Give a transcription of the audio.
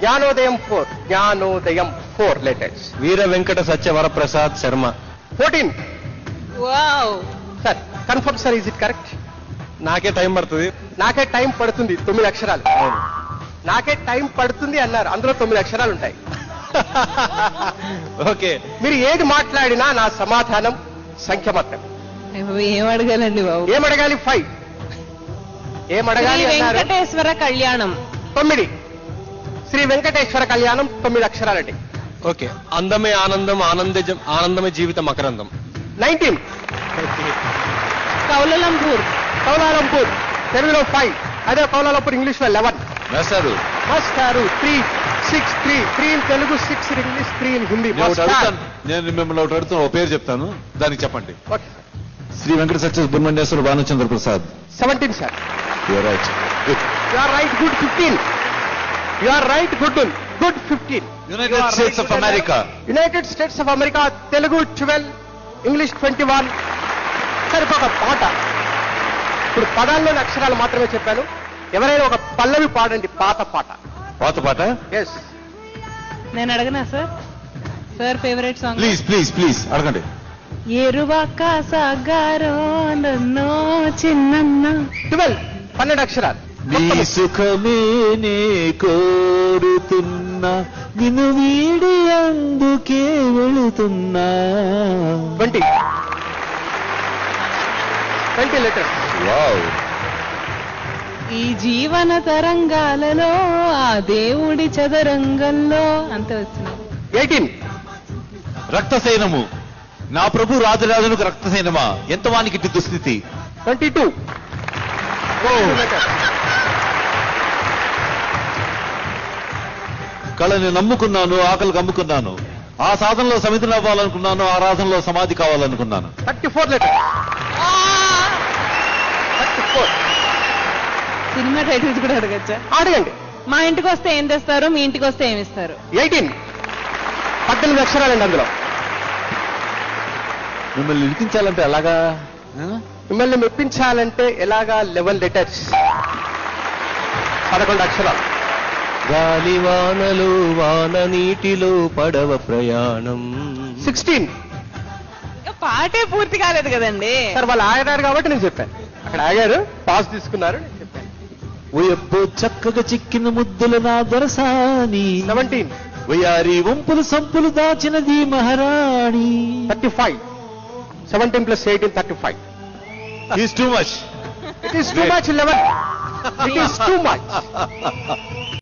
జ్ఞానోదయం 4. జ్ఞానోదయం 4 letters. Veera Venkata Satyavaraprasad Sharma. 14. Wow. Sir confirm sir, is it correct? నాకే టైం పడుతుంది. నాకే టైం పడుతుంది 9 అక్షరాలు. నాకే టైం పడుతుంది అన్నారు, అందులో 9 అక్షరాలు ఉంటాయి. ఓకే, మీరు ఏది మాట్లాడినా నా సమాధానం సంఖ్య మాత్రమే. ఏం అడగాలండి బాబు? ఏం అడగాలి? 5. ఏం శ్రీ అడగాలి అన్నారు? వెంకటేశ్వర కళ్యాణం. 9. శ్రీ వెంకటేశ్వర కళ్యాణం 9 అక్షరాలండి. ఓకే. అందమే ఆనందం, ఆనందమే జీవితం మకరందం. 19. కౌలలంపూర్. కౌలాలంపూర్ తెలుగులో 5. అదే కౌలాలంపూర్ ఇంగ్లీష్ లో 11. రాశారు. మాస్టారు 3, 6, 3. 3 in Telugu, 6 in English, 3 in Hindi. నేను మిమ్మల్ని ఒకటి అడుగుతున్నా, ఓ పేరు చెప్తాను, దానికి చెప్పండి. Okay. Shri Venkata Satya Subrahmanyeswara Bhanuchandra Prasad. 17 sir. You are right. You are right. Good 15. You are right. Good 15. United States of America. United States of America Telugu 12, English 21. సరే, ఒక పాట. ఇప్పుడు పదాల్లోని అక్షరాలు మాత్రమే చెప్పాను. ఎవరైనా ఒక పల్లవి పాడండి, పాత పాట. పాత పాట. ఎస్. నేను అడగనా sir? Sir favourite song. Please అడగండి. ఎరువాక సాగారో నన్నో చిన్నన్న. 12 అక్షరాలు. నీ సుఖమే నే కోరుతున్నా, నిన్ను వీడి అందుకే వెళుతున్నా. 20 letters. వావ్. ఈ జీవన తరంగాలలో ఆ దేవుడి చదరంగంలో అంత వచ్చింది. 18. రక్తసేనము. నా ప్రభు రాజరాజులకు రక్తసేనమా, ఎంత వానికి దుస్థితి. 22. కళని నమ్ముకున్నాను, ఆకలికి అమ్ముకున్నాను. ఆ సాధనలో సమితిని అవ్వాలనుకున్నాను, ఆ రాధనలో సమాధి కావాలనుకున్నాను. 34 letters. 34. సినిమా టైటిల్స్ కూడా అడగచ్చా? అడగండి. మా ఇంటికి వస్తే ఏం తెస్తారు, మీ ఇంటికి వస్తే ఏమి ఇస్తారు? 18. 18 అక్షరాలండి అందులో. మిమ్మల్ని ఇరికించాలంటే ఎలాగా? మిమ్మల్ని మెప్పించాలంటే ఎలాగా? 11 letters. 11 అక్షరాలు. గాలివానలు వాన నీటిలో పడవ ప్రయాణం. 16. పాటే పూర్తి కాలేదు కదండి. సార్ వాళ్ళు ఆగారు కాబట్టి నేను చెప్పాను. అక్కడ ఆగారు, పాస్ తీసుకున్నారు, నేను చెప్పాను. ఓయబ్బో చక్కగా చిక్కిన ముద్దుల నా దొరసాని. 17. వయారి వంపులు సంపులు దాచినది మహారాణి. 35. 17 + 18 35. Is too much. It is too much. 11. It is too much.